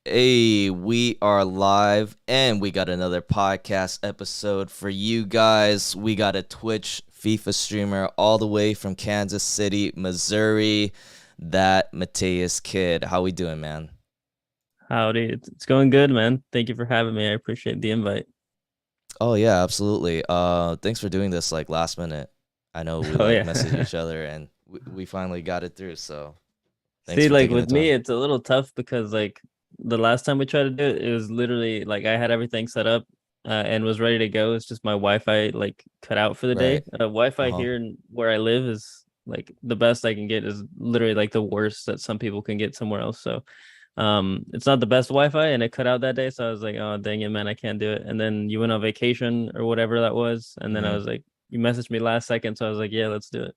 Hey, we are live and we got another podcast episode for you guys. We got a Twitch FIFA streamer all the way from Kansas City, Missouri, Thatmatiaskid. How we doing, man? Howdy. It's going good, man. Thank you for having me. I appreciate the invite. Oh yeah, absolutely. Thanks for doing this like last minute. I know we Oh like messaged yeah. each other and we finally got it through, so thanks See, for like taking the with me, time. it's a little tough because like the last time we tried to do it, it was literally like I had everything set up and was ready to go. It's just my Wi-Fi like cut out for the day. Right. Wi-Fi Uh-huh. here and where I live is like the best I can get is literally like the worst that some people can get somewhere else. So it's not the best Wi-Fi and it cut out that day. So I was like, oh dang it, man, I can't do it. And then you went on vacation or whatever that was, and then I Mm-hmm. was like, you messaged me last second, so I was like, yeah, let's do it.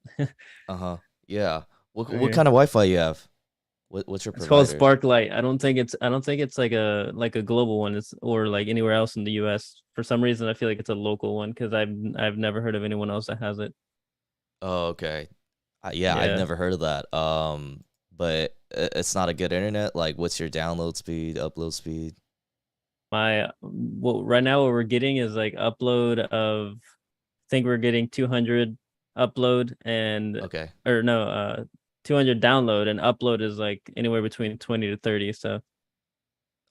Uh-huh. Yeah. What Okay. kind of Wi-Fi you have? What's your It's called provider? Sparklight. I don't think it's like a global one. It's or like anywhere else in the US. For some reason, I feel like it's a local one because I've never heard of anyone else that has it. Oh, okay. Yeah, I've Yeah. never heard of that. But it's not a good internet. Like, what's your download speed, upload speed? My well, right now what we're getting is like upload of I think we're getting 200 upload and Okay. or no, 200 download and upload is like anywhere between 20 to 30. So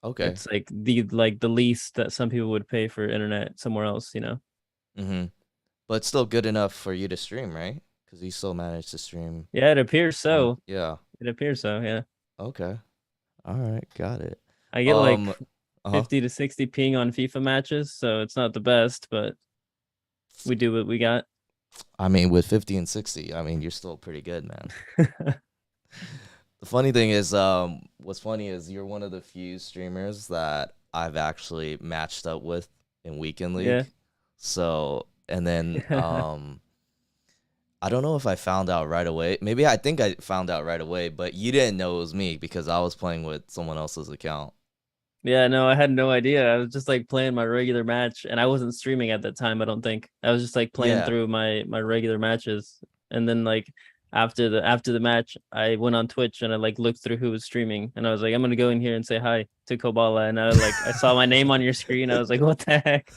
Okay. it's like the least that some people would pay for internet somewhere else. Mm-hmm. But it's still good enough for you to stream, right? Because you still manage to stream Yeah, it appears on. so. Yeah. It appears so, yeah. Okay. All right. Got it. I get like Um. Uh-huh. 50 to 60 ping on FIFA matches, so it's not the best, but we do what we got. I mean, with 50 and 60, I mean, you're still pretty good, man. The funny thing is, what's funny is you're one of the few streamers that I've actually matched up with in Weekend Yeah. League. So, and then, I don't know if I found out right away. Maybe I think I found out right away, but you didn't know it was me because I was playing with someone else's account. Yeah, no, I had no idea. I was just like playing my regular match and I wasn't streaming at that time, I don't think. I was just like playing Yeah. through my regular matches. And then like after the match, I went on Twitch and I like looked through who was streaming and I was like, I'm gonna go in here and say hi to Koballa. And I saw my name on your screen. I was like, what the heck?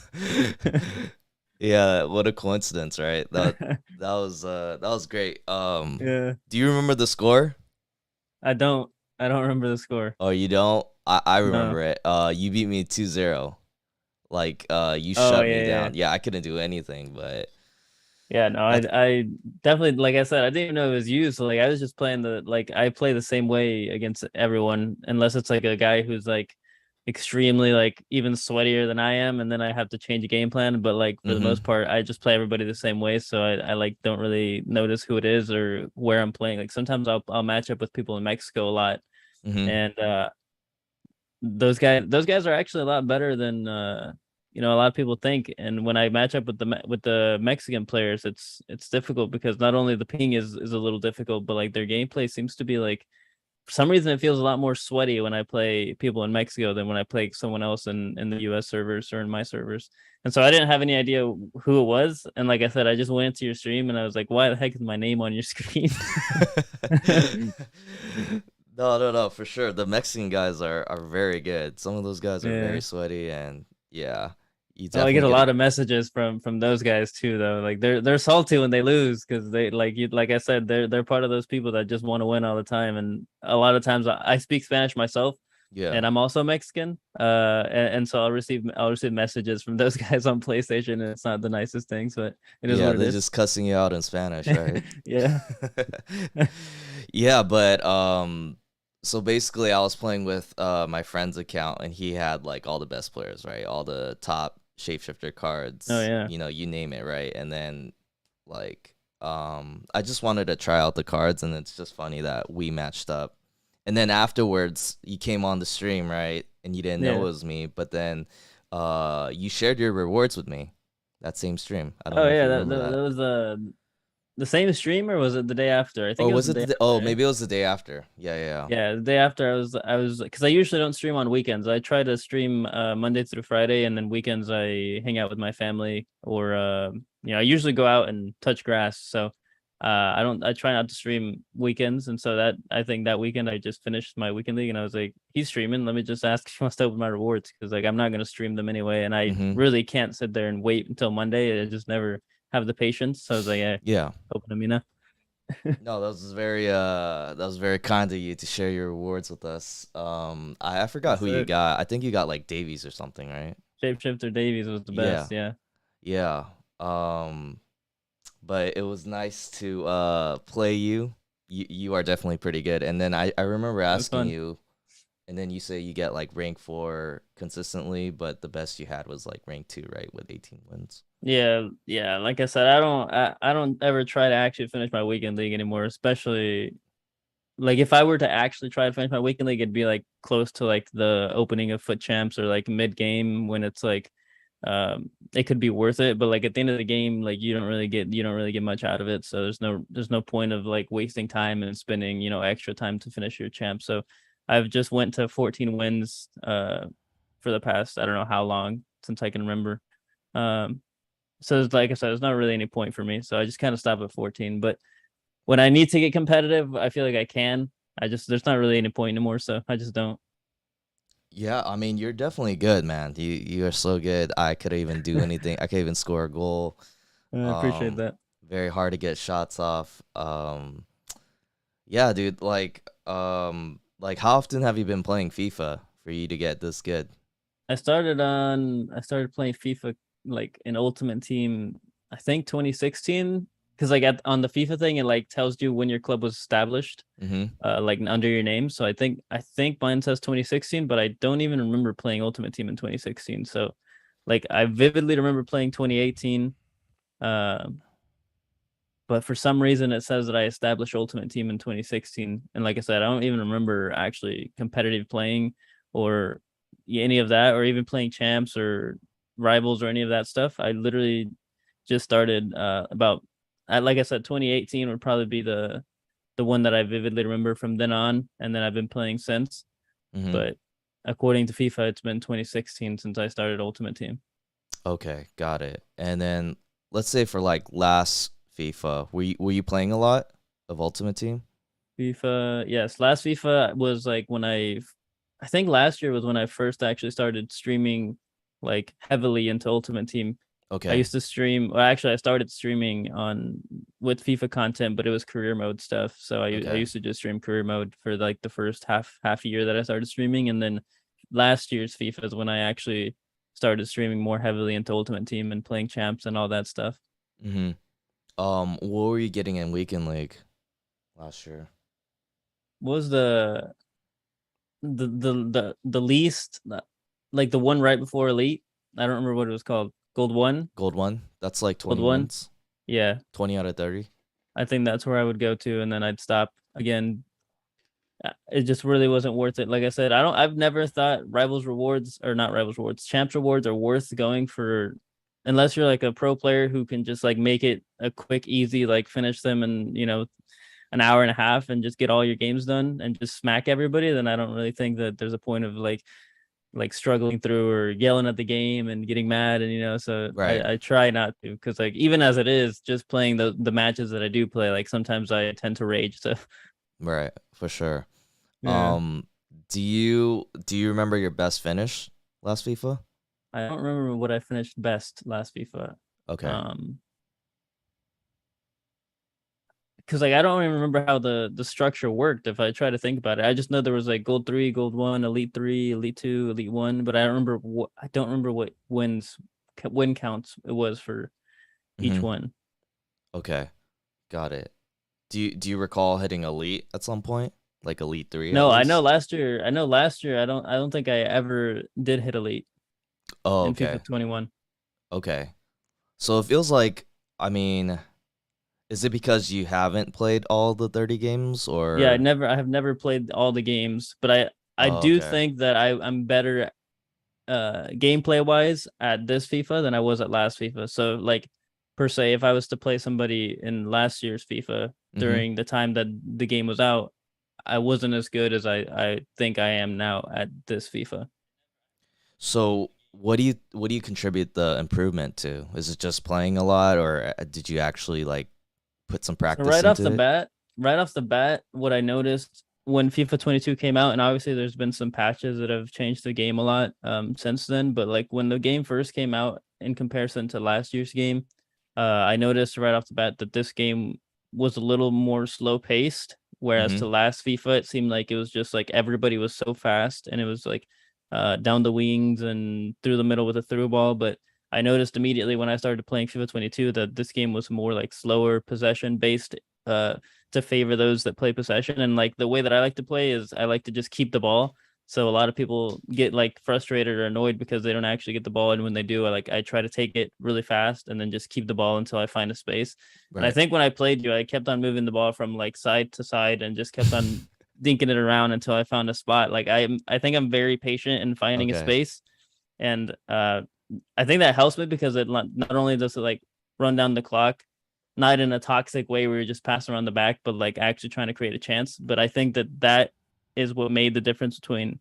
Yeah, what a coincidence, right? That was great. Yeah. Do you remember the score? I don't I don't remember the score. Oh, you don't? I No. remember it. You beat me 2-0. Like you Oh shut me yeah, yeah. down. Yeah, I couldn't do anything, but Yeah, no, that's I definitely like I said, I didn't even know it was you. So like I was just playing the like I play the same way against everyone, unless it's like a guy who's like extremely like even sweatier than I am, and then I have to change a game plan. But like for the mm-hmm. most part, I just play everybody the same way. So I like don't really notice who it is or where I'm playing. Like sometimes I'll match up with people in Mexico a lot, Mm-hmm. and those guys are actually a lot better than a lot of people think. And when I match up with the Mexican players, it's difficult because not only the ping is a little difficult, but like their gameplay seems to be like for some reason it feels a lot more sweaty when I play people in Mexico than when I play someone else in the US servers or in my servers. And so I didn't have any idea who it was. And like I said, I just went into your stream and I was like, why the heck is my name on your screen? No, no, no, for sure. The Mexican guys are very good. Some of those guys are Yeah. very sweaty, and yeah, you Oh, I get definitely a get a. lot of messages from those guys too, though. Like they're salty when they lose because they like I said they're part of those people that just want to win all the time. And a lot of times I speak Spanish myself, Yeah, and I'm also Mexican. And so I'll receive messages from those guys on PlayStation, and it's not the nicest things, but it is yeah, what it they're is. just cussing you out in Spanish, right? Yeah. Yeah, but so basically, I was playing with my friend's account, and he had like all the best players, right? All the top shapeshifter Oh cards, yeah. you name it, right? And then like I just wanted to try out the cards, and it's just funny that we matched up. And then afterwards, you came on the stream, right? And you didn't know it Yeah. was me, but then you shared your rewards with me that same stream. I don't Oh know if yeah. you That, remember that, that. that was the same stream, or was it the day after? I think Or it was was the it day oh, after, right? maybe it was the day after. Yeah, yeah, Yeah, the day after I was because I usually don't stream on weekends. I try to stream Monday through Friday, and then weekends I hang out with my family or I usually go out and touch grass. So I try not to stream weekends, and so that I think that weekend I just finished my weekend league, and I was like, he's streaming. Let me just ask if he wants to open my rewards because like I'm not gonna stream them anyway, and I Mm-hmm. really can't sit there and wait until Monday. I just never have the patience. So I was like, yeah, Yeah. open them, you know. No, that was very kind of you to share your rewards with us. I forgot Yes, who you sir. got. I think you got like Davies or something, right? Shapeshifter Davies was the Yeah. best. Yeah, Yeah. Um, but it was nice to play you. You are definitely pretty good. And then I remember it was asking fun. you, and then you say you get like rank 4 consistently, but the best you had was like rank 2, right, with 18 wins. Yeah, yeah. Like I said, I don't ever try to actually finish my weekend league anymore, especially like if I were to actually try to finish my weekend league, it'd be like close to like the opening of foot champs or like mid game when it's like it could be worth it. But like at the end of the game, like you don't really get much out of it. So there's no point of like wasting time and spending, extra time to finish your champ. So I've just went to 14 wins for the past I don't know how long since I can remember. Um so it's like I said, there's not really any point for me. So I just kind of stop at 14. But when I need to get competitive, I feel like I can. I just there's not really any point anymore, so I just don't. Yeah, I mean, you're definitely good, man. You are so good. I could even do anything. I could even score a goal. I appreciate Um, that. Very hard to get shots off. Yeah, dude, like how often have you been playing FIFA for you to get this good? I started playing FIFA like in Ultimate Team, I think 2016, because like on the FIFA thing it like tells you when your club was established, Mm-hmm. like under your name. So I think mine says 2016, but I don't even remember playing Ultimate Team in 2016. So like I vividly remember playing 2018. Um, but for some reason it says that I established Ultimate Team in 2016. And like I said, I don't even remember actually competitive playing or any of that, or even playing champs or rivals or any of that stuff. I literally just started about, like I said, 2018 would probably be the one that I vividly remember from then on, and then I've been playing since. Mm-hmm. But according to FIFA, it's been 2016 since I started Ultimate Team. Okay, got it. And then let's say for like last FIFA, were you playing a lot of Ultimate Team? FIFA, yes. Last FIFA was like when I think last year was when I first actually started streaming like heavily into Ultimate Team. I Okay, used to stream, well, actually, I started streaming on with FIFA content, but it was career mode stuff. So I okay. used to just stream career mode for like the first half a year that I started streaming, and then last year's FIFA is when I actually started streaming more heavily into Ultimate Team and playing champs and all that stuff. Mm-hmm. What were you getting in Weekend League last year? What was the least like the one right before elite. I don't remember what it was called. Gold one, Gold one? That's like gold 20 one. wins. Yeah, 20 out of 30. I think that's where I would go to, and then I'd stop again. It just really wasn't worth it. Like I said, I've never thought rivals rewards or not rivals rewards, champs rewards are worth going for, unless you're like a pro player who can just like make it a quick, easy, like finish them in an hour and a half and just get all your games done and just smack everybody. Then I don't really think that there's a point of like struggling through or yelling at the game and getting mad, and so Right. I try not to, because like even as it is just playing the matches that I do play, like sometimes I tend to rage, so Right, for sure. yeah. Um, do you remember your best finish last FIFA? I don't remember what I finished best last FIFA. Okay. um because like I don't even remember how the structure worked. If I try to think about it, I just know there was like gold 3, gold 1, elite 3, elite 2, elite 1, but I don't remember what win counts it was for each Mm-hmm. one. Okay, got it. Do you recall hitting elite at some point? Like elite 3 at No, least? I know last year I don't think I ever did hit elite Oh, in okay. FIFA 21. Okay. So it feels like, I mean, is it because you haven't played all the 30 games Yeah, or I have never played all the games, but I oh, do okay. think that I'm better gameplay wise at this FIFA than I was at last FIFA. So like per se, if I was to play somebody in last year's FIFA Mm-hmm. during the time that the game was out, I wasn't as good as I think I am now at this FIFA. So what do you contribute the improvement to? Is it just playing a lot or did you actually like put some So practice into it? right off the bat, what I noticed when FIFA 22 came out, and obviously there's been some patches that have changed the game a lot since then, but like when the game first came out in comparison to last year's game, I noticed right off the bat that this game was a little more slow paced, whereas Mm-hmm. to last FIFA it seemed like it was just like everybody was so fast and it was like down the wings and through the middle with a through ball, but I noticed immediately when I started playing FIFA 22 that this game was more like slower possession based uh to favor those that play possession. And like the way that I like to play is I like to just keep the ball. So a lot of people get like frustrated or annoyed because they don't actually get the ball, and when they do, I try to take it really fast and then just keep the ball until I find a space. And I Right. think when I played you, I kept on moving the ball from like side to side and just kept on dinking it around until I found a spot. Like I think I'm very patient in finding a Okay. space, and I think that helps me because it not only does it like run down the clock, not in a toxic way where you're just passing around the back, but like actually trying to create a chance. But I think that that is what made the difference between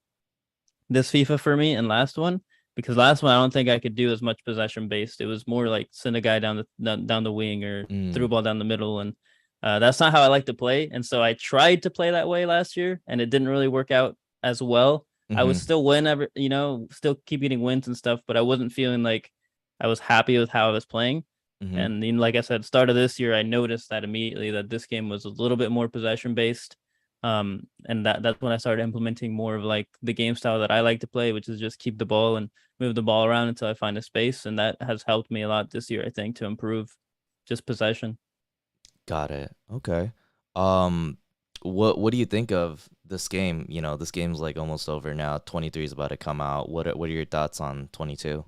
this FIFA for me and last one, because last one I don't think I could do as much possession based. It was more like send a guy down the wing or through Mm. ball down the middle, and that's not how I like to play. And so I tried to play that way last year, and it didn't really work out as well. I would Mm-hmm. still win every, still keep getting wins and stuff, but I wasn't feeling like I was happy with how I was playing. Mm-hmm. And like I said, start of this year, I noticed that immediately that this game was a little bit more possession based, and that's when I started implementing more of like the game style that I like to play, which is just keep the ball and move the ball around until I find a space. And that has helped me a lot this year, I think, to improve just possession. Got it. Okay. Um, what do you think of this game? You know, this game's like almost over now. 23 is about to come out. What are your thoughts on 22?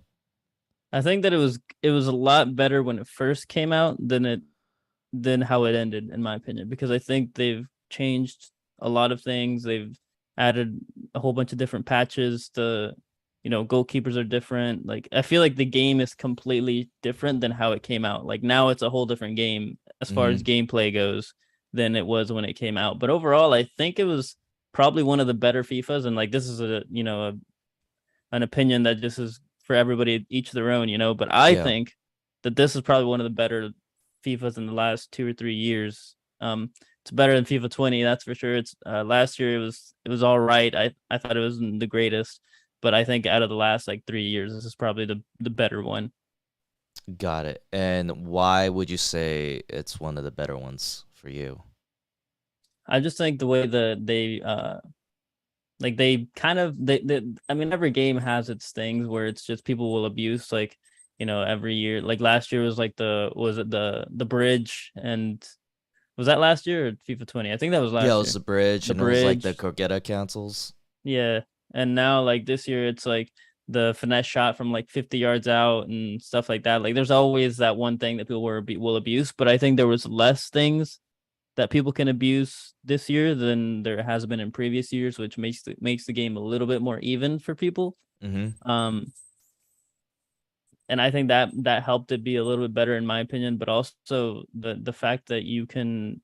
I think that it was a lot better when it first came out than how it ended, in my opinion, because I think they've changed a lot of things. They've added a whole bunch of different patches. Goalkeepers are different. Like I feel like the game is completely different than how it came out. Like now it's a whole different game as far Mm-hmm. as gameplay goes than it was when it came out. But overall, I think it was probably one of the better FIFAs. And like this is an opinion that just is for everybody, each their own, But I Yeah. think that this is probably one of the better FIFAs in the last 2 or 3 years. It's better than FIFA 20, that's for sure. It's last year it was all right. I thought it wasn't the greatest, but I think out of the last like 3 years, this is probably the better one. Got it. And why would you say it's one of the better ones for you? I just think the way that they like they kind of they I mean every game has its things where it's just people will abuse like every year. Like last year was like the bridge, and was that last year or FIFA 20? I think that was Yeah, it last was year. the bridge, The and it was like the bridge. Corgetta cancels. Yeah. And now like this year it's like the finesse shot from like 50 yards out and stuff like that. Like there's always that one thing that people will abuse, but I think there was less things that people can abuse this year than there has been in previous years, which makes the game a little bit more even for people. Mm-hmm. Um and I think that helped it be a little bit better in my opinion, but also the fact that you can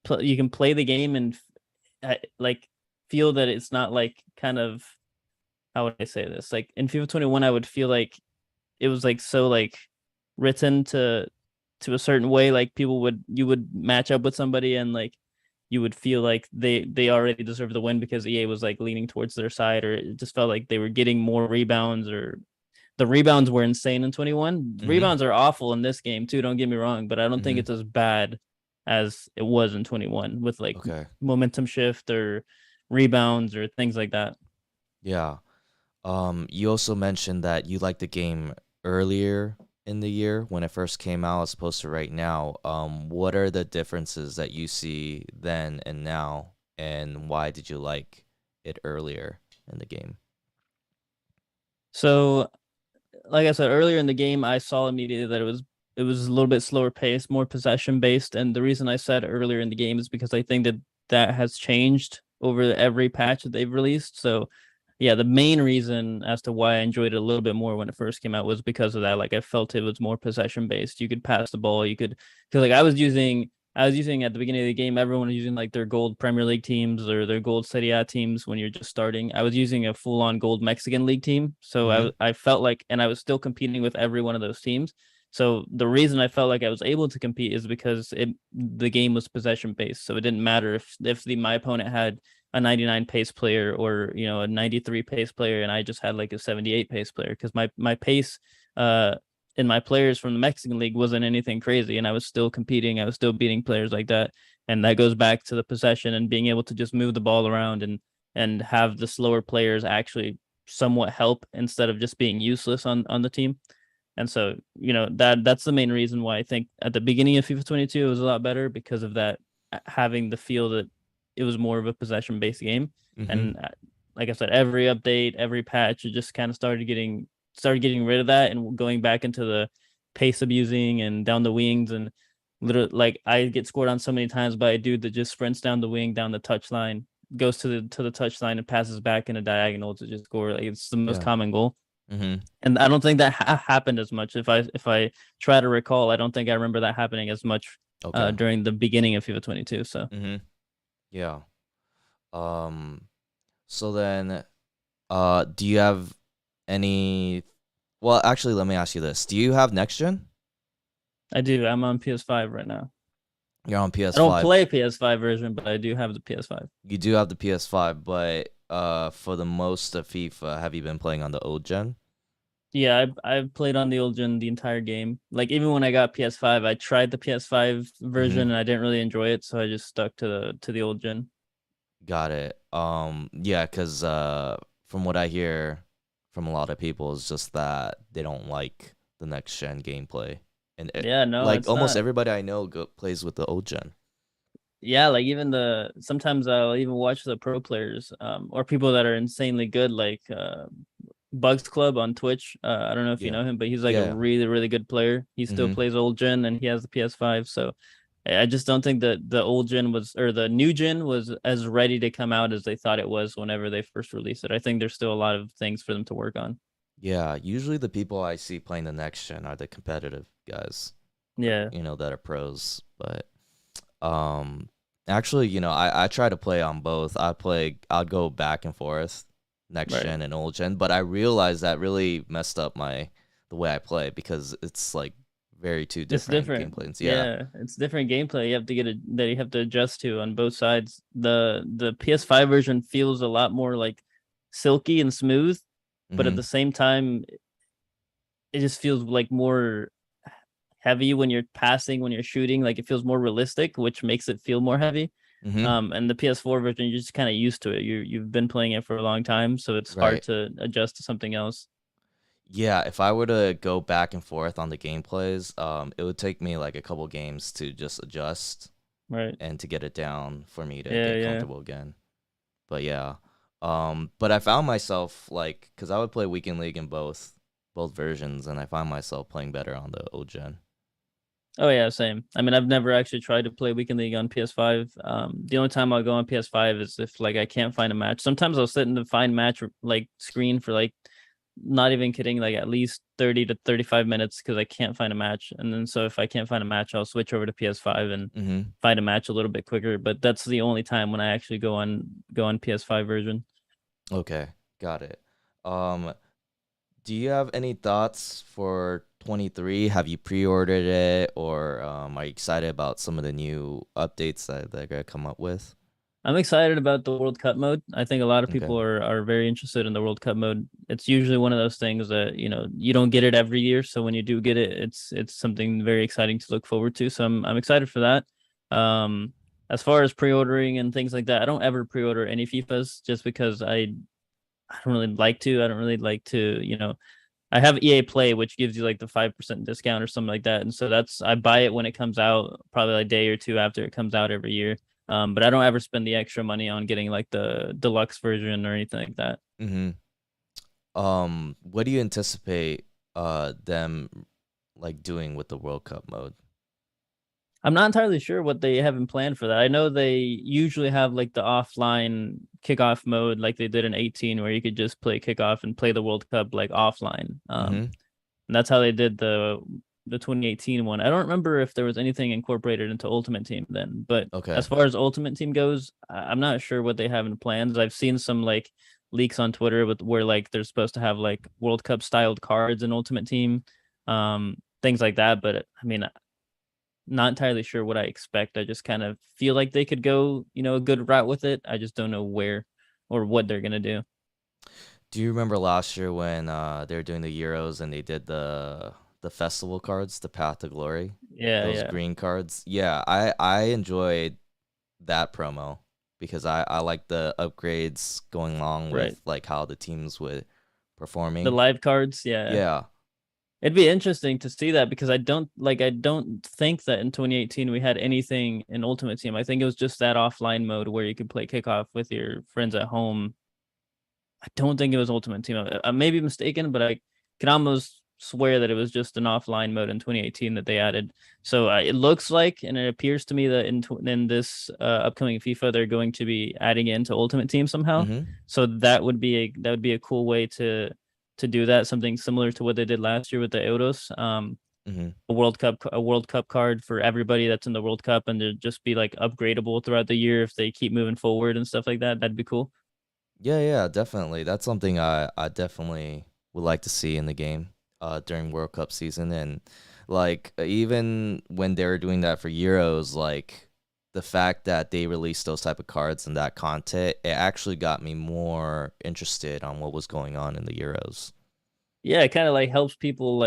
play the game and like feel that it's not like kind of, how would I say this? Like in FIFA 21, I would feel like it was like so like written to a certain way. Like you would match up with somebody and like you would feel like they already deserve the win because EA was like leaning towards their side, or it just felt like they were getting more rebounds, or the rebounds were insane in 21. Mm-hmm. Rebounds are awful in this game too, don't get me wrong, but I don't think Mm-hmm. it's as bad as it was in 21 with like Okay. momentum shift or rebounds or things like that. Yeah. You also mentioned that you liked the game earlier in the year when it first came out as opposed to right now. What are the differences that you see then and now, and why did you like it earlier in the game? So, like I said earlier in the game, I saw immediately that it was a little bit slower paced, more possession based, and the reason I said earlier in the game is because I think that has changed over every patch that they've released. So, yeah, the main reason as to why I enjoyed it a little bit more when it first came out was because of that. Like I felt it was more possession based. You could pass the ball. You could, because like I was using at the beginning of the game. Everyone was using like their gold Premier League teams or their gold Serie A teams when you're just starting. I was using a full on gold Mexican League team, so Mm-hmm. I felt like, and I was still competing with every one of those teams. So the reason I felt like I was able to compete is because the game was possession based. So it didn't matter if my opponent had a 99 pace player or a 93 pace player and I just had like a 78 pace player, because my pace in my players from the Mexican league wasn't anything crazy, and I was still competing. I was still beating players like that. And that goes back to the possession and being able to just move the ball around and have the slower players actually somewhat help instead of just being useless on the team. And so, that's the main reason why I think at the beginning of FIFA 22 it was a lot better, because of that, having the feel that it was more of a possession based game. Mm-hmm. And like I said, every update, every patch, it just kind of started getting rid of that and going back into the pace abusing and down the wings. And literally, like, I get scored on so many times by a dude that just sprints down the wing, down the touchline, goes to the touchline and passes back in a diagonal to just score. Like, it's the most Yeah. common goal. Mm-hmm. And I don't think that happened as much. If I try to recall, I don't think I remember that happening as much Okay. during the beginning of FIFA 22. So Mm-hmm. Yeah. Um. So then, do you have any? Well, actually, let me ask you this: do you have next gen? I do. I'm on PS5 right now. You're on I don't PS5. play PS5 version, but I do have the PS5. You do have the PS5, but for the most of FIFA, have you been playing on the old gen? Yeah, I've played on the old gen the entire game. Like, even when I got PS5, I tried the PS5 Mm-hmm. version and I didn't really enjoy it, so I just stuck to the old gen. Got it. Yeah, cause from what I hear from a lot of people, is just that they don't like the next gen gameplay, and Yeah, no, like it's almost not. everybody I know plays with the old gen. Yeah, like, even sometimes I'll even watch the pro players, or people that are insanely good, like Bugs Club on Twitch. I don't know if you Yeah, know him, but he's like a yeah. really, really good player. He still Mm-hmm. plays old gen and he has the PS5. So I just don't think that the old gen was, or the new gen was, as ready to come out as they thought it was whenever they first released it. I think there's still a lot of things for them to work on. Yeah, usually the people I see playing the next gen are the competitive guys, Yeah, that are pros. But um, actually, I try to play on both. I'd go back and forth, next right. gen and old gen. But I realized that really messed up the way I play, because it's like very two It's different different. gameplays. Yeah. Yeah, it's different gameplay. You have to that you have to adjust to on both sides. The PS5 version feels a lot more like silky and smooth, but at Mm-hmm. the same time, it just feels like more heavy when you're passing, when you're shooting. Like, it feels more realistic, which makes it feel more heavy. Mm-hmm. And the PS4 version, you're just kind of used to it. You've been playing it for a long time, so it's hard Right. to adjust to something else. Yeah, if I were to go back and forth on the gameplays, it would take me like a couple games to just adjust Right. and to get it down for me to Yeah, get yeah. comfortable again. But yeah, but I found myself like, cause I would play Weekend League in both versions, and I find myself playing better on the old gen. Oh yeah, same. I mean, I've never actually tried to play Weekend League on PS5. The only time I'll go on PS5 is if, like, I can't find a match. Sometimes I'll sit in the find match like screen for, like, not even kidding, like at least 30 to 35 minutes, because I can't find a match. And then, so if I can't find a match, I'll switch over to PS5 and Mm-hmm. find a match a little bit quicker. But that's the only time when I actually go on PS5 version. Okay, got it. Um, do you have any thoughts for 23? Have you pre-ordered it, or are you excited about some of the new updates that they're gonna come up with? I'm excited about the World Cup mode. I think a lot of Okay. people are very interested in the World Cup mode. It's usually one of those things that, you don't get it every year, so when you do get it, it's something very exciting to look forward to. So I'm excited for that. As far as pre-ordering and things like that, I don't ever pre-order any FIFAs, just because I don't really like to. I don't really like to, I have EA Play, which gives you like the 5% discount or something like that. And so I buy it when it comes out, probably like a day or two after it comes out every year. But I don't ever spend the extra money on getting like the deluxe version or anything like that. Mm-hmm. What do you anticipate them like doing with the World Cup mode? I'm not entirely sure what they have in plan for that. I know they usually have like the offline kickoff mode, like they did in 18, where you could just play kickoff and play the World Cup like offline. Mm-hmm. And that's how they did the 2018 one. I don't remember if there was anything incorporated into Ultimate Team then, but Okay. as far as Ultimate Team goes, I'm not sure what they have in plans. I've seen some like leaks on Twitter with where like they're supposed to have like World Cup styled cards in Ultimate Team. things like that. But I mean, not entirely sure what I expect. I just kind of feel like they could go, a good route with it. I just don't know where or what they're gonna do. Do you remember last year when they were doing the Euros and they did the festival cards, the Path to Glory, Yeah, those yeah, green cards? Yeah, I enjoyed that promo because I like the upgrades going along right. with like how the teams were The performing. live cards, yeah. Yeah. It'd be interesting to see that because I don't think that in 2018 we had anything in Ultimate Team. I think it was just that offline mode where you could play kickoff with your friends at home. I don't think it was Ultimate Team. I may be mistaken, but I can almost swear that it was just an offline mode in 2018 that they added. So it looks like, and it appears to me that in this upcoming FIFA, they're going to be adding it into Ultimate Team somehow. Mm-hmm. So that would be a cool way to do that. Something similar to what they did last year with the Euros. Mm-hmm. A World Cup card for everybody that's in the World Cup, and to just be like upgradable throughout the year if they keep moving forward and stuff like that. That'd be cool. Yeah, yeah, definitely. That's something I definitely would like to see in the game during World Cup season. And like even when they were doing that for Euros, like the fact that they released those type of cards and that content, it actually got me more interested on what was going on in the Euros. Yeah, it kind of like helps people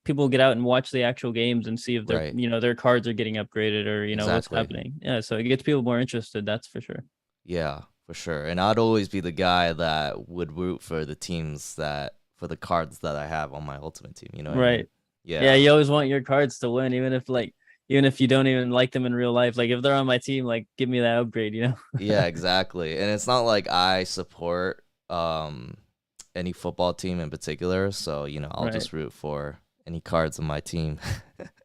people get out and watch the actual games and see if their Right. their cards are getting upgraded or what's Exactly. happening. Yeah, so it gets people more interested, that's for sure. Yeah, for sure. And I'd always be the guy that would root for the teams that for the cards that I have on my ultimate team. You know what I mean? Right. Yeah, Yeah. you always want your cards to win, even if you don't even like them in real life. Like if they're on my team, like give me that upgrade. Yeah, exactly. And it's not like I support any football team in particular, so I'll Right. just root for any cards on my team.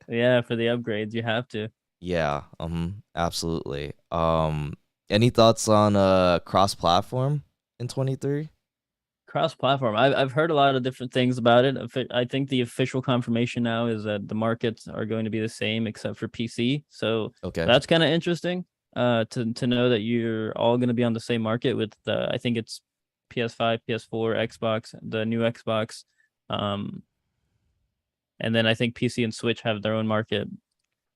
Yeah, for the upgrades, you have to. Yeah, absolutely. Any thoughts on cross-platform in 23? Cross-platform. I've heard a lot of different things about it. I think the official confirmation now is that the markets are going to be the same except for PC. So Okay. that's kind of interesting. To know that you're all going to be on the same market with the I think it's PS5, PS4, Xbox, the new Xbox, um, and then I think PC and Switch have their own market.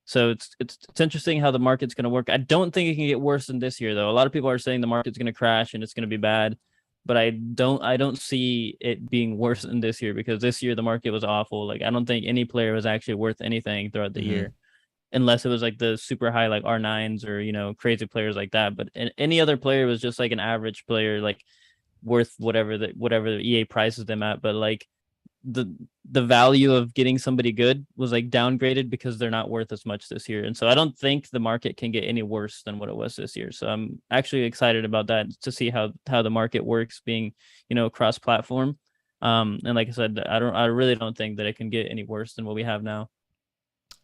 So it's interesting how the market's going to work. I don't think it can get worse than this year though. A lot of people are saying the market's going to crash and it's going to be bad, but I don't see it being worse than this year because this year the market was awful. Like I don't think any player was actually worth anything throughout the Mm-hmm. year unless it was like the super high like R9s or crazy players like that, but any other player was just like an average player like worth whatever the EA prices them at, but like the the value of getting somebody good was like downgraded because they're not worth as much this year. And so I don't think the market can get any worse than what it was this year. So I'm actually excited about that to see how the market works being, cross platform. And like I said, I really don't think that it can get any worse than what we have now.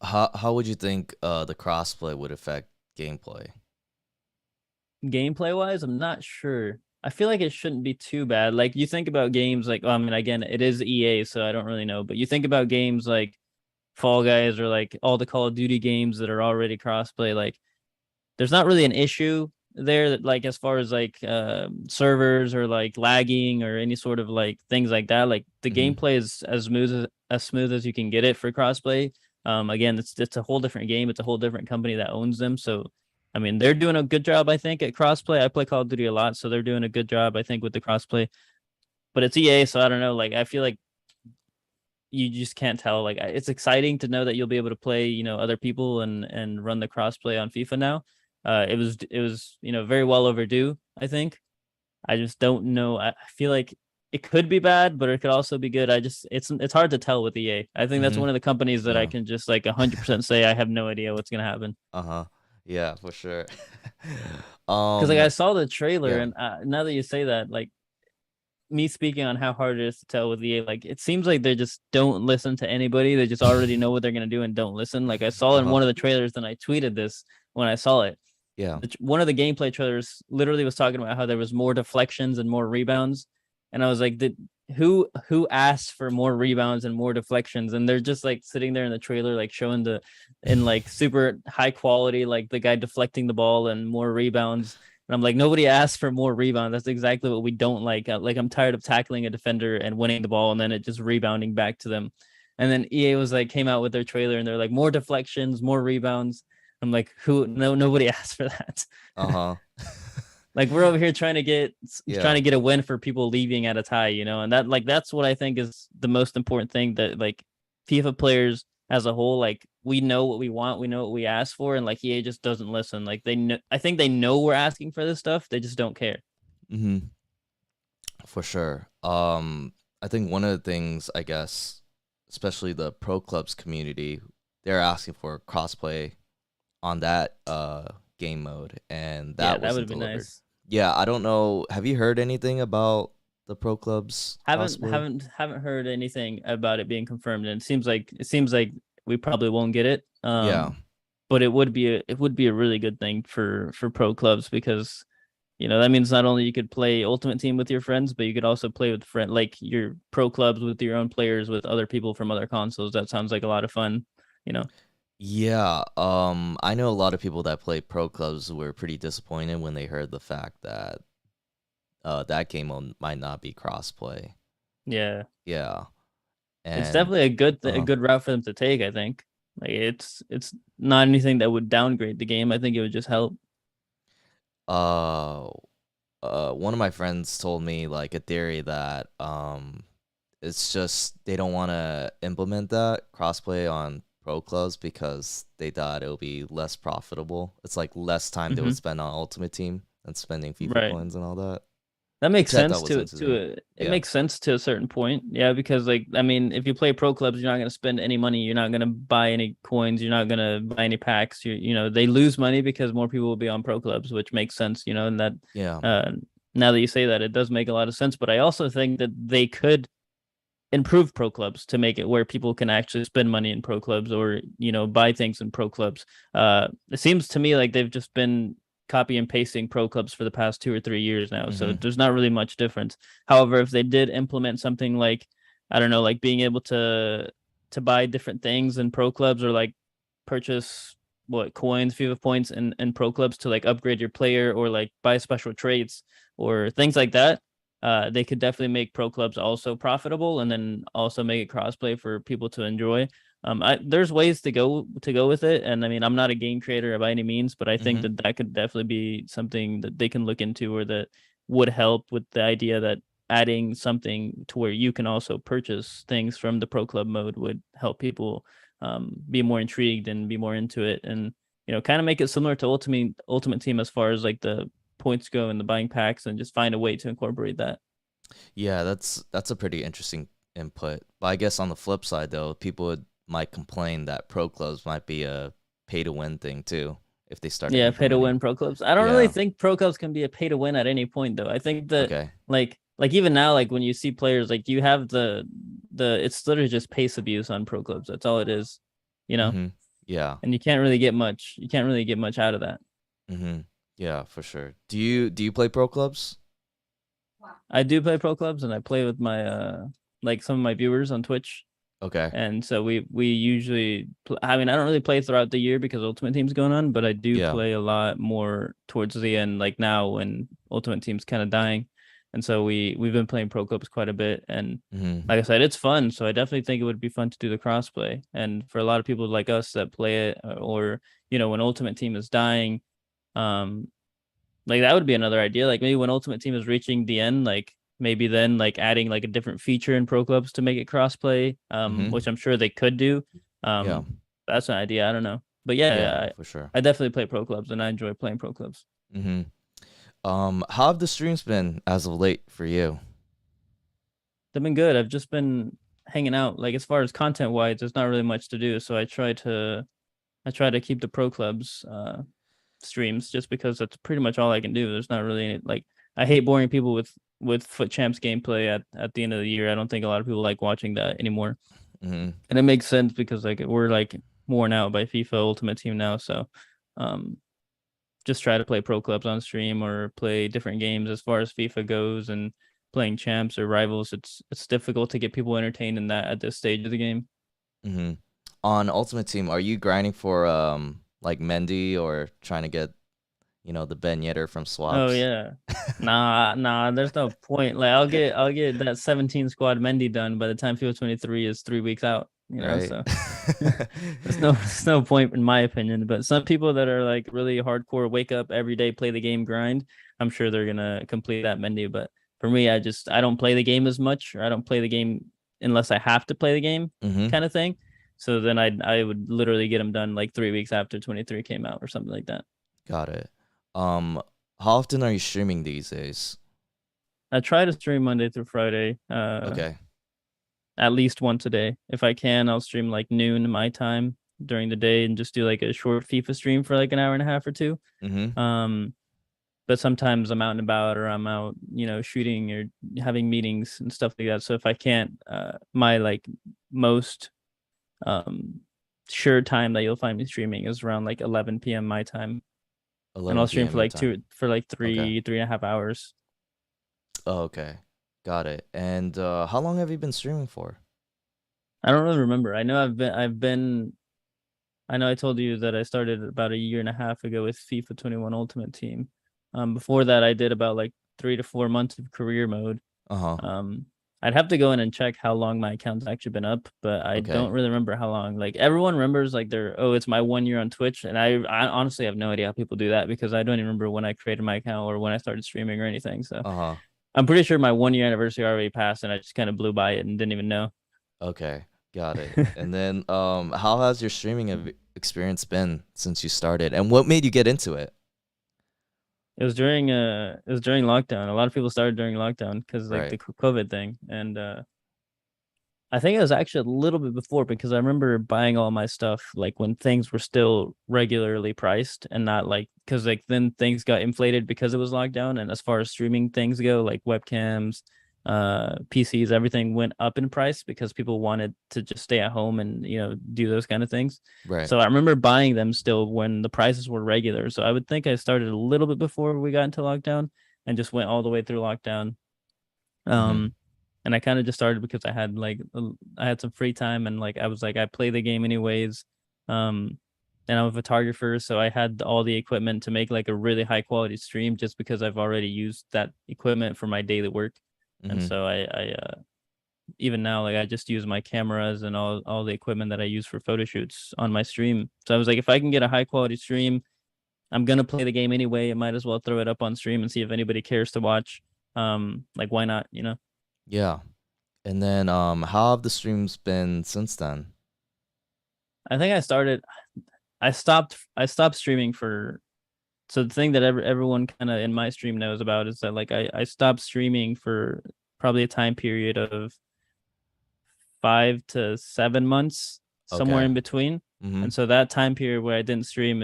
How would you think the crossplay would affect gameplay? Gameplay wise, I'm not sure. I feel like it shouldn't be too bad. Like you think about games like, I mean, again, it is EA, so I don't really know, but you think about games like Fall Guys or like all the Call of Duty games that are already crossplay, like there's not really an issue there that like as far as like servers or like lagging or any sort of like things like that. Like the Mm-hmm. gameplay is as smooth as you can get it for crossplay. Again, it's a whole different game. It's a whole different company that owns them. So I mean, they're doing a good job, I think, at crossplay. I play Call of Duty a lot, so they're doing a good job, I think, with the crossplay. But it's EA, so I don't know. Like, I feel like you just can't tell. Like it's exciting to know that you'll be able to play, other people and run the crossplay on FIFA now. It was very well overdue. I think. I just don't know. I feel like it could be bad, but it could also be good. It's hard to tell with EA. I think that's Mm-hmm. one of the companies that I Yeah. can just like 100% say I have no idea what's gonna happen. Uh-huh. Yeah, for sure. Because like I um, saw the trailer, yeah. and now that you say that, like me speaking on how hard it is to tell with EA, like it seems like they just don't listen to anybody. They just already know what they're gonna do and don't listen. Like I saw in Uh-huh. one of the trailers, and I tweeted this when I saw it. Yeah. One of the gameplay trailers literally was talking about how there was more deflections and more rebounds, and I was like, did who asked for more rebounds and more deflections? And they're just like sitting there in the trailer, like showing the in like super high quality, like the guy deflecting the ball and more rebounds. And I'm like, nobody asked for more rebounds. That's exactly what we don't like. Like I'm tired of tackling a defender and winning the ball and then it just rebounding back to them. And then EA was like came out with their trailer and they're like more deflections, more rebounds. I'm like, who? No, nobody asked for that. Uh-huh. Like we're over here trying Yeah. to get a win for people leaving at a tie, and that like that's what I think is the most important thing, that like FIFA players as a whole, like we know what we want, we know what we ask for, and like EA just doesn't listen. Like they know, I think they know we're asking for this stuff, they just don't care. Mm-hmm. For sure. I think one of the things, I guess, especially the pro clubs community, they're asking for crossplay on that game mode, and Yeah, that that wasn't would be delivered. nice. Yeah, I don't know. Have you heard anything about the pro clubs Haven't crossplay? haven't haven't heard anything about it being confirmed, and it seems like we probably won't get it. Yeah. But it would be a really good thing for pro clubs, because that means not only you could play Ultimate Team with your friends, but you could also play with like your pro clubs with your own players with other people from other consoles. That sounds like a lot of fun, you know. Yeah, I know a lot of people that play pro clubs were pretty disappointed when they heard the fact that that game might not be crossplay. Yeah, Yeah, it's and definitely a uh, good route for them to take, I think. Like it's not anything that would downgrade the game. I think it would just help. uh, one of my friends told me like a theory that it's just they don't want to implement that crossplay on pro clubs because they thought it would be less profitable. It's like less time they would Hmm. spend on Ultimate Team and spending FIFA Right. coins and all that, That makes which I thought sense was interesting. it Yeah. makes sense to a certain point. Yeah, because like I mean, if you play pro clubs, you're not going to spend any money, you're not going to buy any coins, you're not going to buy any packs. They lose money because more people will be on pro clubs, which makes sense, and that Yeah. uh now that you say that, it does make a lot of sense, but I also think that they could improve pro clubs to make it where people can actually spend money in pro clubs, or buy things in pro clubs. It seems to me like they've just been copy and pasting pro clubs for the past 2 or 3 years now, so Mhm. there's not really much difference. However, if they did implement something like, I don't know, like being able to buy different things in pro clubs, or like purchase what coins, FIFA points, and pro clubs to like upgrade your player, or like buy special traits or things like that, they could definitely make pro clubs also profitable, and then also make it crossplay for people to enjoy. There's ways to go with it, and I mean, I'm not a game creator by any means, but I think Mhm. that could definitely be something that they can look into, or that would help with the idea that adding something to where you can also purchase things from the pro club mode would help people be more intrigued and be more into it, and kind of make it similar to Ultimate Team as far as like the points go and the buying packs, and just find a way to incorporate that. Yeah, that's a pretty interesting input. But I guess on the flip side though, people might complain that pro clubs might be a pay to win thing too if they started Yeah, pay to implementing. win pro clubs. I don't really Yeah. think pro clubs can be a pay to win at any point though. I think that Okay. like even now, like when you see players, like you have the it's literally just pace abuse on pro clubs. That's all it is, you know. Mhm. Yeah. And you can't really get much out of that. Mhm. Yeah, for sure. Do you play pro clubs? I do play pro clubs, and I play with my like some of my viewers on Twitch. Okay. And so we usually I mean, I don't really play throughout the year because Ultimate Team's going on, but I do Yeah. play a lot more towards the end, like now when Ultimate Team's kind of dying. And so we've been playing pro clubs quite a bit, and Mhm. like I said, it's fun. So I definitely think it would be fun to do the crossplay. And for a lot of people like us that play it, or when Ultimate Team is dying, um like that would be another idea. Like maybe when Ultimate Team is reaching the end, like maybe then like adding like a different feature in pro clubs to make it crossplay, which Mhm. I'm sure they could do. Yeah. That's an idea. I don't know, but Yeah, yeah, for sure. I definitely play pro clubs, and I enjoy playing pro clubs. Mhm. How have the streams been as of late for you? They've been good. I've just been hanging out. Like as far as content wise, there's not really much to do, so I try to keep the pro clubs streams, just because that's pretty much all I can do. There's not really any, like, I hate boring people with Foot Champs gameplay at the end of the year. I don't think a lot of people like watching that anymore, Mhm. and it makes sense because like we're like worn out by FIFA Ultimate Team now. So, um, just try to play pro clubs on stream, or play different games as far as FIFA goes, and playing champs or rivals. It's difficult to get people entertained in that at this stage of the game. Mhm. On Ultimate Team, are you grinding for like Mendy or trying to get, the Ben Yedder from Oh swaps? yeah. Nah, there's no point. Like I'll get that 17 squad Mendy done by the time FIFA 23 is 3 weeks out. right? So there's no point in my opinion. But some people that are like really hardcore, wake up every day, play the game, grind, I'm sure they're gonna complete that menu. But for me, I don't play the game as much, or I don't play the game unless I have to play the game, Mm-hmm. kind of thing. So then I would literally get them done like 3 weeks after 23 came out or something like that. Got it. Um, how often are you streaming these days? I try to stream Monday through Friday, Okay. at least once a day. If I can, I'll stream like noon my time during the day and just do like a short FIFA stream for like an hour and a half or two. Mm-hmm. Um, but sometimes I'm out and about, or I'm out, shooting or having meetings and stuff like that. So if I can't, my like most um sure time that you'll find me streaming is around like 11 p.m. my time, and I'll 11 stream p.m. for your like time. two for like Okay. 3.5 hours. Oh, okay. Got it. And how long have you been streaming for? I don't really remember. I know I told you that I started about a year and a half ago with FIFA 21 Ultimate Team. Before that, I did about like 3 to 4 months of career mode. Uh-huh. Um, I'd have to go in and check how long my account's actually been up, but I don't Okay. really remember how long. Like everyone remembers like it's my 1 year on Twitch, and I honestly have no idea how people do that because I don't even remember when I created my account or when I started streaming or anything. So Uh-huh. I'm pretty sure my 1 year anniversary already passed, and I just kind of blew by it and didn't even know. Okay. Got it. And then how has your streaming experience been since you started? And what made you get into it? It was during lockdown. A lot of people started during lockdown because like Right. the COVID thing, and I think it was actually a little bit before because I remember buying all my stuff like when things were still regularly priced and not like because like then things got inflated because it was lockdown. And as far as streaming things go, like webcams, PCs, everything went up in price because people wanted to just stay at home and do those kind of things. Right. So I remember buying them still when the prices were regular. So I would think I started a little bit before we got into lockdown and just went all the way through lockdown. Mm-hmm. Um, and I kind of just started because I had some free time and like I was like I play the game anyways. Um, and I'm a photographer, so I had all the equipment to make like a really high quality stream just because I've already used that equipment for my daily work. And Mm-hmm. so I even now like I just use my cameras and all the equipment that I use for photo shoots on my stream. So I was like, if I can get a high quality stream, I'm gonna play the game anyway. I might as well throw it up on stream and see if anybody cares to watch. Like why not, Yeah. And then how have the streams been since then? I think I stopped streaming for so the thing that everyone kind of in my stream knows about is that like I stopped streaming for probably a time period of 5 to 7 months, somewhere Okay. in between. Mm-hmm. And so that time period where I didn't stream,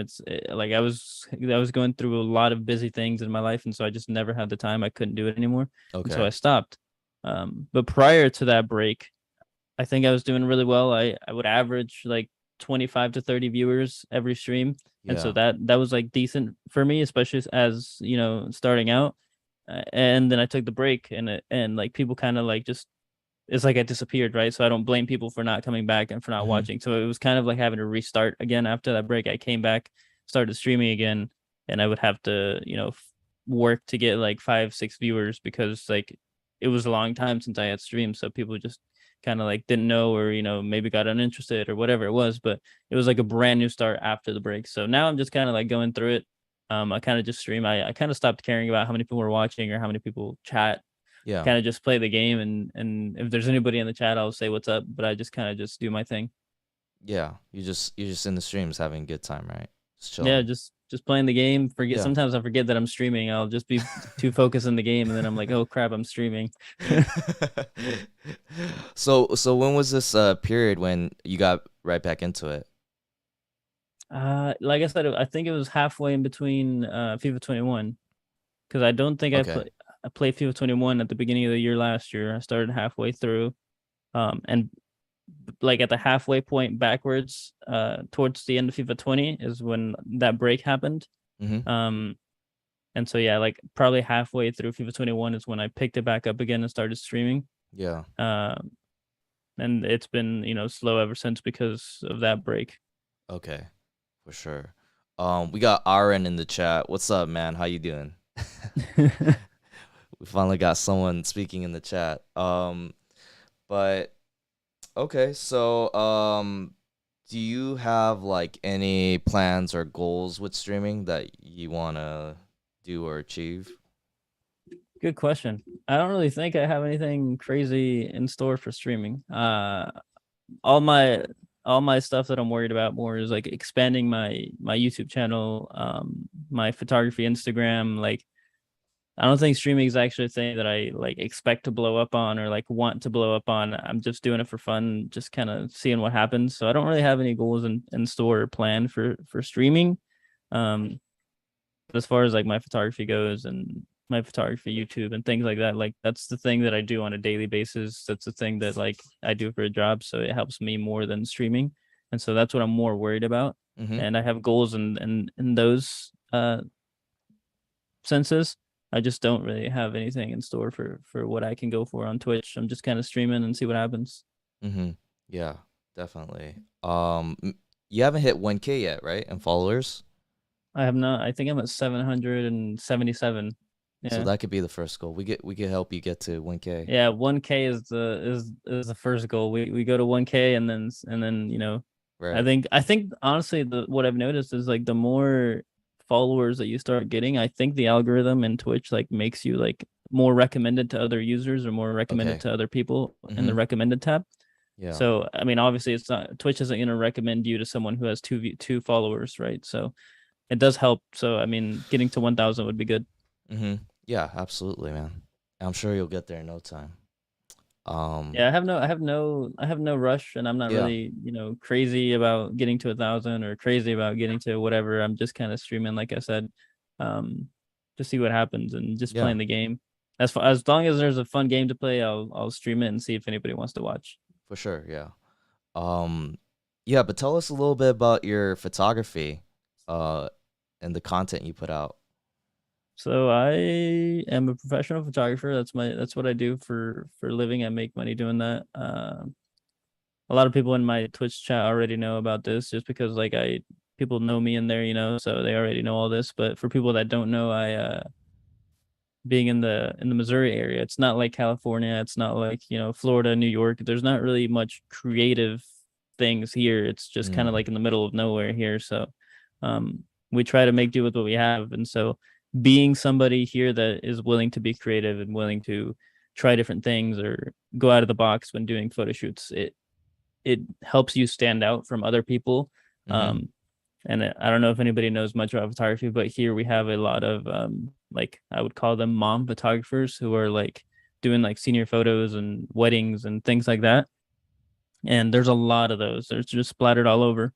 like I was going through a lot of busy things in my life, and so I just never had the time. I couldn't do it anymore, and so Okay. I stopped. But prior to that break, I think I was doing really well. I would average like 25 to 30 viewers every stream. And so Yeah. that was like decent for me, especially as, starting out. And then I took the break and like people kind of like just it's like I disappeared, right? So I don't blame people for not coming back and for not Mm-hmm. watching. So it was kind of like having to restart again after that break. I came back, started streaming again, and I would have to, work to get like 5, 6 viewers because like it was a long time since I had streamed. So people just kind of like didn't know or, maybe got uninterested or whatever it was. But it was like a brand new start after the break. So now I'm just kind of like going through it. I kind of just stream. I kind of stopped caring about how many people were watching or how many people chat. Yeah. Kind of just play the game, and if there's anybody in the chat, I'll say what's up. But I just kind of just do my thing. Yeah. You're just in the streams having a good time, right? Just Yeah, chilling. just playing the game. Forget Yeah. sometimes I forget that I'm streaming. I'll just be too focused in the game, and then I'm like, oh crap, I'm streaming. So when was this period when you got right back into it? Like I said, I think it was halfway in between FIFA 21 because I don't think Okay. I played FIFA 21 at the beginning of the year last year. I started halfway through, and like at the halfway point backwards, towards the end of FIFA 20 is when that break happened. Mm-hmm. Um, and so yeah, like probably halfway through FIFA 21 is when I picked it back up again and started streaming. Yeah. Um, and it's been slow ever since because of that break. Okay. For sure. We got Aaron in the chat. What's up, man? How you doing? We finally got someone speaking in the chat. But Okay, so do you have like any plans or goals with streaming that you want to do or achieve? Good question. I don't really think I have anything crazy in store for streaming. All my all my stuff that I'm worried about more is like expanding my YouTube channel, my photography Instagram. Like I don't think streaming is actually a thing that I like expect to blow up on or like want to blow up on. I'm just doing it for fun, just kind of seeing what happens. So I don't really have any goals in store or plan for streaming. Um, but as far as like my photography goes and my photography YouTube and things like that, like that's the thing that I do on a daily basis. That's the thing that like I do for a job. So it helps me more than streaming. And so that's what I'm more worried about. Mm-hmm. And I have goals in those senses. I just don't really have anything in store for what I can go for on Twitch. I'm just kind of streaming and see what happens. Mm-hmm. Yeah, definitely. You haven't hit 1K yet, right? And followers? I have not. I think I'm at 777. So Yeah. that could be the first goal. We could help you get to 1K. Yeah, 1K is the first goal. We go to 1K and then Right. I think honestly the what I've noticed is like the more followers that you start getting, I think the algorithm in Twitch like makes you like more recommended to other users or more recommended Okay. to other people in Mm-hmm. the recommended tab. Yeah, So I mean obviously it's not Twitch isn't going to recommend you to someone who has two followers, right? So it does help. So I mean getting to 1,000 would be good. Mm-hmm. Yeah, absolutely, man. I'm sure you'll get there in no time. Yeah, I have no rush, and I'm not Yeah, really, crazy about getting to 1,000 or crazy about getting to whatever. I'm just kind of streaming, like I said, um, to see what happens and just yeah, playing the game. As long as there's a fun game to play, I'll stream it and see if anybody wants to watch. for sure. Yeah. Um, yeah, but tell us a little bit about your photography, uh, and the content you put out. So I am a professional photographer. That's what I do for a living. I make money doing that. A lot of people in my Twitch chat already know about this just because like I people know me in there, so they already know all this. But for people that don't know, I being in the Missouri area, it's not like California, it's not like, Florida, New York. There's not really much creative things here. It's just kind of Mm, like in the middle of nowhere here. So we try to make do with what we have. And so being somebody here that is willing to be creative and willing to try different things or go out of the box when doing photo shoots, it helps you stand out from other people. mm-hmm. And I don't know if anybody knows much about photography, but here we have a lot of like I would call them mom photographers who are like doing like senior photos and weddings and things like that. And there's a lot of those. There's just splattered all over.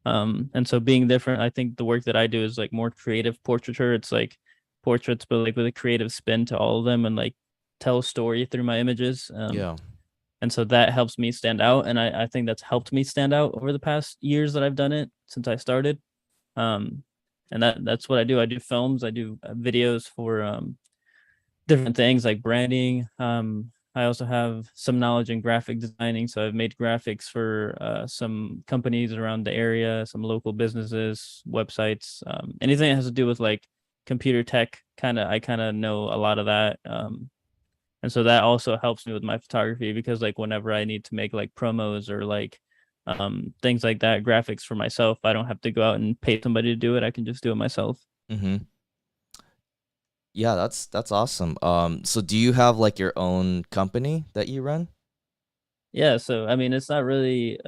And so being different, I think the work that I do is like more creative portraiture. It's like portraits, but like with a creative spin to all of them and like tell a story through my images. Yeah. And so that helps me stand out. And I think that's helped me stand out over the past years that I've done it since I started. Um, and that's what I do. I do films, I do videos for different things like branding. I also have some knowledge in graphic designing. So I've made graphics for some companies around the area, some local businesses, websites, anything that has to do with like computer tech. I kind of know a lot of that. And so that also helps me with my photography because like whenever I need to make like promos or like things like that, graphics for myself, I don't have to go out and pay somebody to do it. I can just do it myself. Mm-hmm. Yeah, that's awesome. So do you have like your own company that you run? Yeah, so I mean it's not really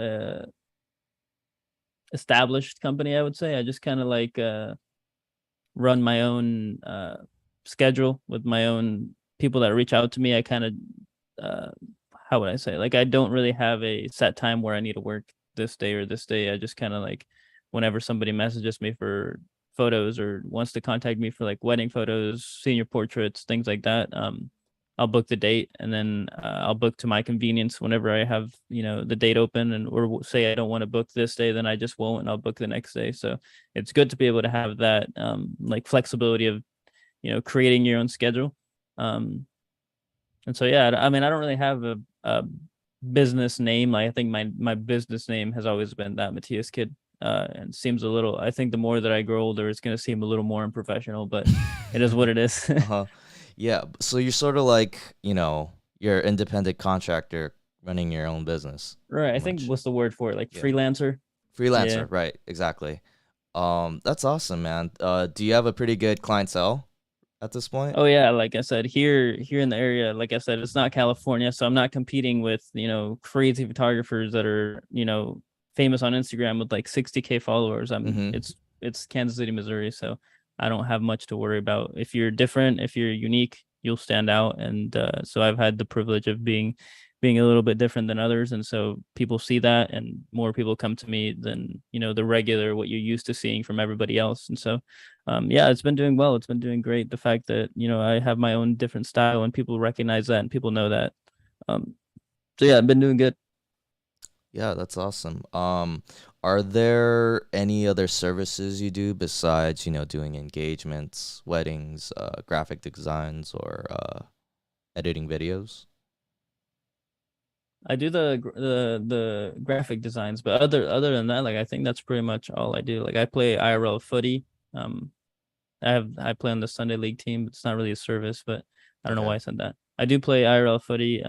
established company, I would say. I just kind of like run my own schedule with my own people that reach out to me. I kind of uh how would I say? Like I don't really have a set time where I need to work this day or this day. I just kind of like whenever somebody messages me for photos or wants to contact me for like wedding photos, senior portraits, things like that, I'll book the date and then I'll book to my convenience whenever I have, the date open and or say I don't want to book this day, then I just won't and I'll book the next day. So it's good to be able to have that like flexibility of, creating your own schedule. Um, and so yeah, I mean I don't really have a business name. Like, I think my business name has always been Thatmatiaskid. And seems a little. I think the more that I grow older, it's gonna seem a little more unprofessional, but it is what it is. Uh-huh. Yeah. So you're sort of like, you're an independent contractor running your own business, Right. I pretty think much. what's the word for it? Like Yeah. freelancer. Yeah. Freelancer, right? Exactly. That's awesome, man. Do you have a pretty good clientele at this point? Oh yeah, like I said, here in the area, like I said, it's not California, so I'm not competing with, crazy photographers that are, famous on Instagram with like 60K followers. Mm-hmm. It's Kansas City, Missouri, so I don't have much to worry about. If you're different, if you're unique, you'll stand out. And so I've had the privilege of being a little bit different than others, and so people see that, and more people come to me than, the regular what you're used to seeing from everybody else. And so yeah, it's been doing well. It's been doing great. The fact that, I have my own different style and people recognize that and people know that. Um, so yeah, I've been doing good. Yeah, that's awesome. Are there any other services you do besides, doing engagements, weddings, graphic designs, or editing videos? I do the graphic designs, but other than that, like I think that's pretty much all I do. Like I play IRL footy. Um, I play on the Sunday League team. It's not really a service, but I don't know Okay. why I said that. I do play IRL footy.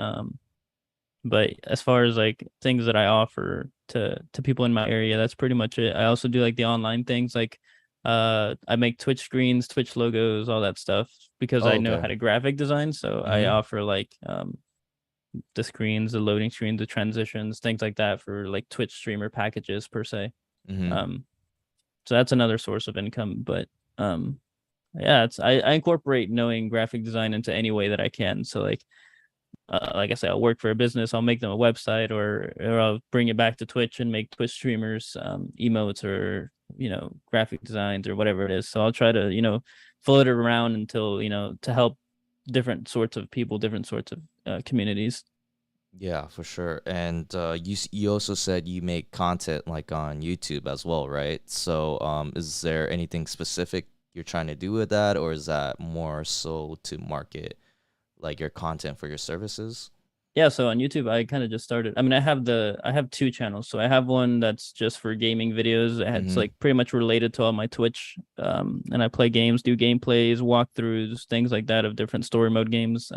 But as far as like things that I offer to people in my area, that's pretty much it. I also do like the online things, like I make Twitch screens, Twitch logos, all that stuff because Oh, I know okay. how to graphic design. So I Mm-hmm. offer like the screens, the loading screens, the transitions, things like that for like Twitch streamer packages per se. Mm-hmm. Um so that's another source of income. But um yeah, I incorporate knowing graphic design into any way that I can. So like I said, I'll work for a business, I'll make them a website, or I'll bring it back to Twitch and make Twitch streamers emotes, or graphic designs or whatever it is. So I'll try to float it around until to help different sorts of people, different sorts of communities. Yeah, for sure. And you also said you make content like on YouTube as well, right? So is there anything specific you're trying to do with that, or is that more so to market like your content for your services? Yeah, so on YouTube I kind of just started. I mean, I have two channels. So I have one that's just for gaming videos. It's Mm-hmm. like pretty much related to all my Twitch. And I play games, do gameplays, walkthroughs, things like that of different story mode games,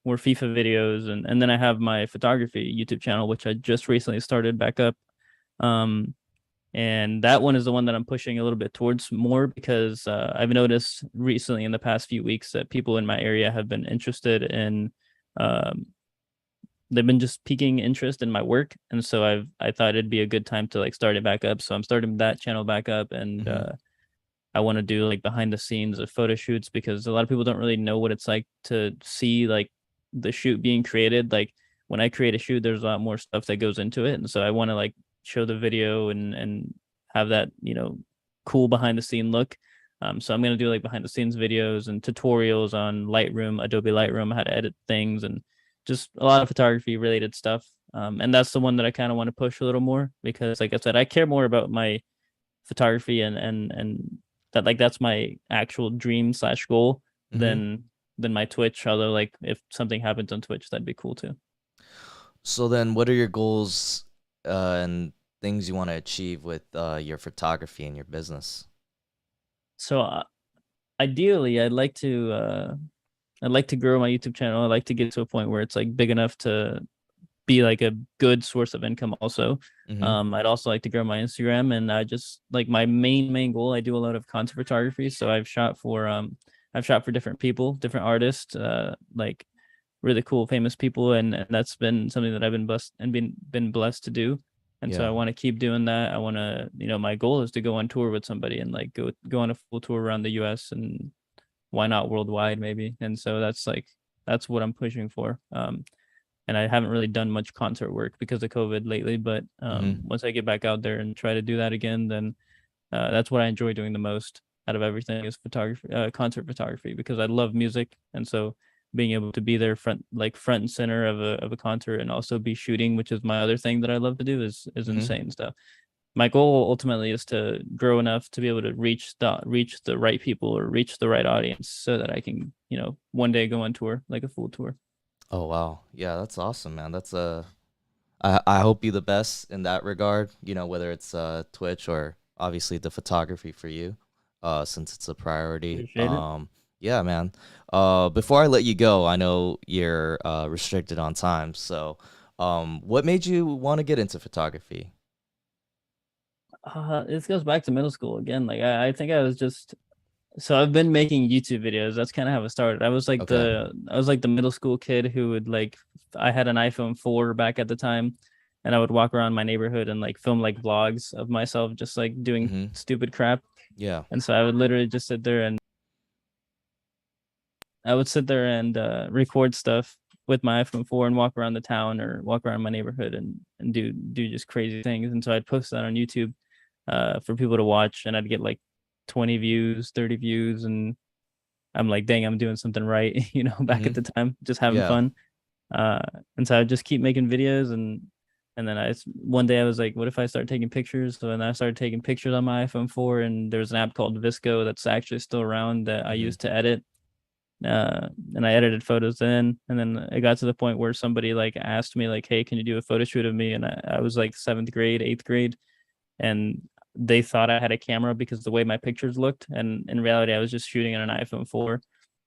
or FIFA videos. And then I have my photography YouTube channel, which I just recently started back up. Um, and that one is the one that I'm pushing a little bit towards more because I've noticed recently in the past few weeks that people in my area have been interested in um, they've been just piquing interest in my work, and so I thought it'd be a good time to like start it back up. So I'm starting that channel back up. And Mm-hmm. I want to do like behind the scenes of photo shoots because a lot of people don't really know what it's like to see like the shoot being created. Like when I create a shoot, there's a lot more stuff that goes into it, and so I want to like show the video and have that cool behind the scene look. So I'm gonna do like behind the scenes videos and tutorials on Lightroom, Adobe Lightroom, how to edit things, and just a lot of photography related stuff. And that's the one that I kind of want to push a little more because, like I said, I care more about my photography and that like that's my actual dream slash goal Mm-hmm. than my Twitch. Although like if something happens on Twitch, that'd be cool too. So then, what are your goals and things you want to achieve with your photography and your business? So ideally, I'd like to grow my YouTube channel. I'd like to get to a point where it's like big enough to be like a good source of income also. Mm-hmm. I'd also like to grow my Instagram, and I just like my main goal. I do a lot of concert photography, so I've shot for different people, different artists, like really cool famous people, and that's been something that I've been blessed and been blessed to do. And so Yeah. I want to keep doing that. I want to, my goal is to go on tour with somebody and like go on a full tour around the US, and why not worldwide maybe. And so that's what I'm pushing for. And I haven't really done much concert work because of COVID lately. But Mm-hmm. once I get back out there and try to do that again, then that's what I enjoy doing the most out of everything is photography, concert photography, because I love music, and so being able to be there front and center of a concert and also be shooting, which is my other thing that I love to do, is Mm-hmm. insane stuff. My goal ultimately is to grow enough to be able to reach the right people or reach the right audience so that I can one day go on tour, like a full tour. Oh wow. Yeah, that's awesome, man. I hope you the best in that regard, whether it's Twitch or obviously the photography for you, since it's a priority. Appreciate it. Yeah, man. Before I let you go, I know you're restricted on time, so What made you want to get into photography? This goes back to middle school again. Like I think I was just so I've been making YouTube videos. That's kind of how it started. Okay. I was like the middle school kid who would like I had an iPhone 4 back at the time, and I would walk around my neighborhood and like film like vlogs of myself just like doing Mm-hmm. stupid crap. Yeah. And so I would literally just sit there and I would sit there and record stuff with my iPhone 4 and walk around the town or walk around my neighborhood and do just crazy things. And so I'd post that on YouTube for people to watch, and I'd get like 20 views, 30 views, and I'm like, dang, I'm doing something right, you know, back at Mm-hmm. the time, just having Yeah. fun. Uh, and so I just keep making videos, and then one day I was like, what if I start taking pictures? So then I started taking pictures on my iPhone 4, and there's an app called Visco that's actually still around that I Mm-hmm. use to edit. And I edited photos in, and then it got to the point where somebody like asked me like, hey, can you do a photo shoot of me? And I was like seventh grade, eighth grade, and they thought I had a camera because the way my pictures looked, and in reality I was just shooting on an iPhone 4.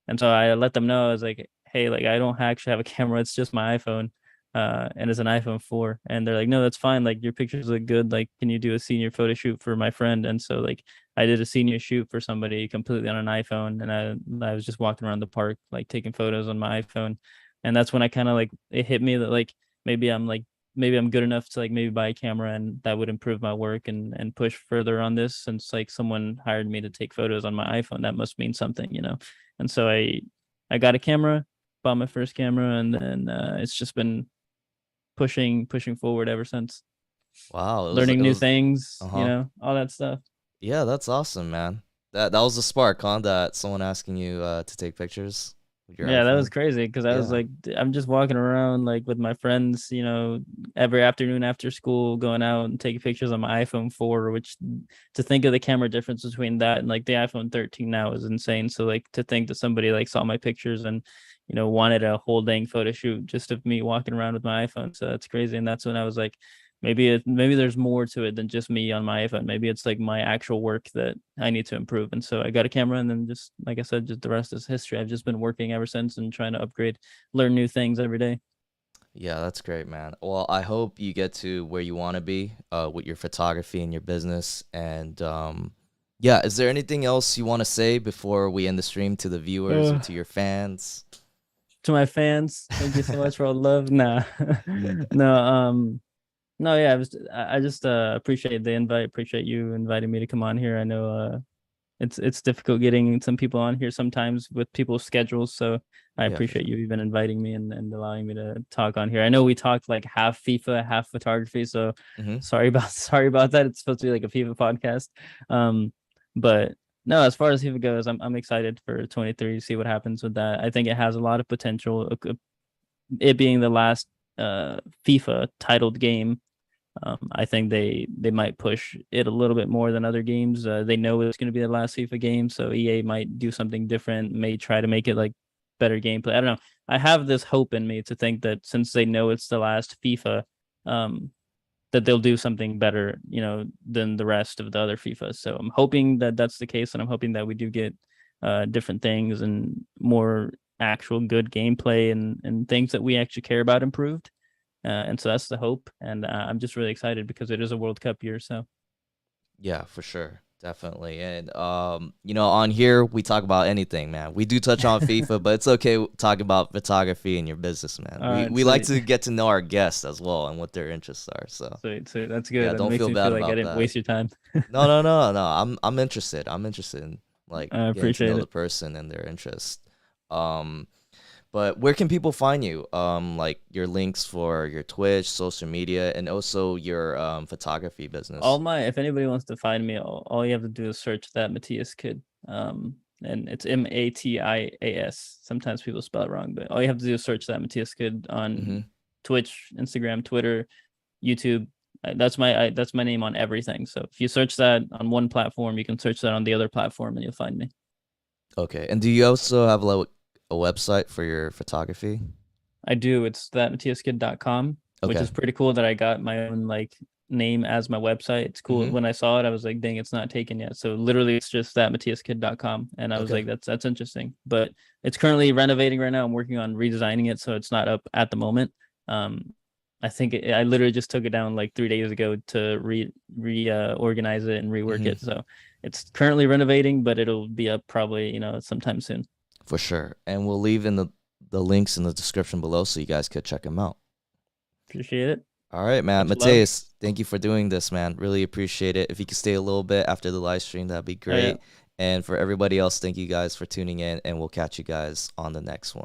And so I let them know, I was like, hey, like I don't actually have a camera, it's just my iPhone, and it's an iPhone 4. And they're like, no, that's fine, like your pictures look good, like can you do a senior photo shoot for my friend? And so like I did a senior shoot for somebody completely on an iPhone, and I was just walking around the park like taking photos on my iPhone. And that's when I kind of like it hit me that maybe I'm like maybe I'm good enough to like maybe buy a camera, and that would improve my work and push further on this, since like someone hired me to take photos on my iPhone. That must mean something, you know. And so I got a camera, bought my first camera, and then it's just been pushing forward ever since. Wow. It Learning new was. things, you Uh-huh. know, all that stuff. Yeah, that's awesome, man. That was the spark, huh? That someone asking you to take pictures with your Yeah, that was iPhone. crazy because I was Yeah. like, I'm just walking around like with my friends, you know, every afternoon after school, going out and taking pictures on my iPhone 4, which to think of the camera difference between that and like the iPhone 13 now is insane. So like to think that somebody like saw my pictures and, you know, wanted a whole dang photo shoot just of me walking around with my iPhone. So that's crazy. And that's when I was like, maybe there's more to it than just me on my iPhone. Maybe it's like my actual work that I need to improve. And so I got a camera, and then just like I said, just the rest is history. I've just been working ever since and trying to upgrade, learn new things every day. Yeah, that's great, man. Well, I hope you get to where you want to be with your photography and your business. And yeah, is there anything else you want to say before we end the stream to the viewers or Uh, to your fans? to my fans, thank you so much for all the love. Nah, no, no, yeah, I just appreciate the invite. Appreciate you inviting me to come on here. I know it's difficult getting some people on here sometimes with people's schedules. So I Yeah, for appreciate sure. you even inviting me and allowing me to talk on here. I know we talked like half FIFA, half photography. So Hmm. sorry about that. It's supposed to be like a FIFA podcast. Um, but no, as far as FIFA goes, I'm excited for 23 to see what happens with that. I think it has a lot of potential. It being the last FIFA titled game, I think they might push it a little bit more than other games. They know it's going to be the last FIFA game, so EA might do something different, may try to make it like better gameplay. I don't know. I have this hope in me to think that since they know it's the last FIFA, um, that they'll do something better, you know, than the rest of the other FIFA. So I'm hoping that that's the case, and I'm hoping that we do get different things and more actual good gameplay and things that we actually care about improved. And so that's the hope. And I'm just really excited because it is a World Cup year. So Yeah, for sure. Definitely. And on here we talk about anything, man. We do touch on FIFA, but it's okay talking about photography and your business, man. all We right, we like sweet, to get to know our guests as well and what their interests are. So sweet, sweet. That's yeah, good. That don't makes feel me bad feel like I about didn't that. waste your time. No, no, no, no. I'm interested. I'm interested in like I getting to appreciate know it. the person and their interest. Um, but where can people find you? Like your links for your Twitch, social media, and also your photography business. If anybody wants to find me, all you have to do is search that Matthias kid. And it's Matias. Sometimes people spell it wrong, but all you have to do is search that Matthias kid Mm-hmm. on Twitch, Instagram, Twitter, YouTube. That's my name on everything. So if you search that on one platform, you can search that on the other platform, and you'll find me. Okay. And do you also have like a website for your photography? I do. It's thatmatiaskid.com, which Okay. is pretty cool that I got my own like name as my website. It's cool. Mm-hmm. When I saw it, I was like, dang, it's not taken yet. So literally it's just thatmatiaskid.com. And I was Okay. like, that's interesting. But it's currently renovating right now. I'm working on redesigning it so it's not up at the moment. Um, I think I literally just took it down like 3 days ago to organize it and rework Hmm. it. So it's currently renovating, but it'll be up probably, sometime soon. For sure. And we'll leave in the links in the description below so you guys could check them out. Appreciate it. All right, man. Much love. Mateus, thank you for doing this, man. Really appreciate it. If you could stay a little bit after the live stream, that'd be Oh yeah. great. And for everybody else, thank you guys for tuning in, and we'll catch you guys on the next one.